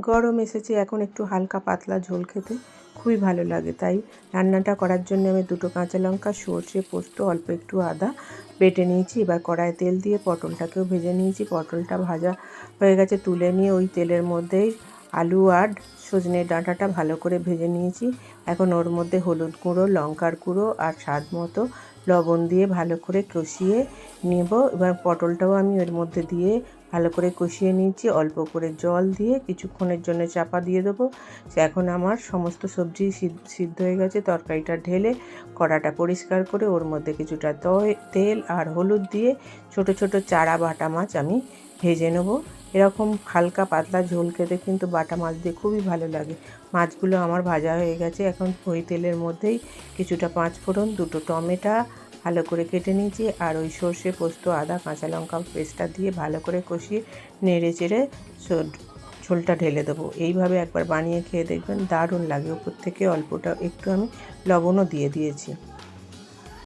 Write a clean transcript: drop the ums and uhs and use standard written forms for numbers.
গরম এসেছে, এখন একটু হালকা পাতলা ঝোল খেতে খুবই ভালো লাগে। তাই রান্নাটা করার জন্য আমি 2টো কাঁচা লঙ্কা, সর্ষে, পোস্ত, অল্প একটু আদা বেটে নিয়েছি। এবার কড়াইয়ে তেল দিয়ে পটলটাকেও ভেজে নিয়েছি। পটলটা ভাজা হয়ে গেছে, তুলে নিয়ে ওই তেলের মধ্যেই আলু আর সজনে ডাঁটাটা ভালো করে ভেজে নিয়েছি। এখন ওর মধ্যে হলুদ গুঁড়ো, লঙ্কার গুঁড়ো আর স্বাদ মতো লবণ দিয়ে ভালো করে কষিয়ে নেব। এবার পটলটাও আমি এর মধ্যে দিয়ে ভালো করে কষিয়ে নিয়েছি। অল্প করে জল দিয়ে কিছুক্ষণের জন্য চাপা দিয়ে দেবো। এখন আমার সমস্ত সবজি সিদ্ধ হয়ে গেছে। তরকারিটা ঢেলে কড়াটা পরিষ্কার করে ওর মধ্যে কিছুটা তেল আর হলুদ দিয়ে ছোট ছোট চারা বাটা মাছ আমি ভেজে নেব। এরকম হালকা পাতলা ঝোল খেতে কিন্তু বাটা মাছ দিয়ে খুবই ভালো লাগে। মাছগুলো আমার ভাজা হয়ে গেছে। এখন ওই তেলের মধ্যেই কিছুটা পাঁচফোড়ন, 2টো টমেটো ভালো করে কেটে নিয়েছি আর ওই সর্ষে, পোস্ত, আদা, কাঁচা লঙ্কা পেস্টটা দিয়ে ভালো করে কষিয়ে নেড়ে চেড়ে ঝোলটা ঢেলে দেবো। এইভাবে একবার বানিয়ে খেয়ে দেখবেন, দারুণ লাগে। উপর থেকে অল্পটা একটু আমি লবণও দিয়ে দিয়েছি।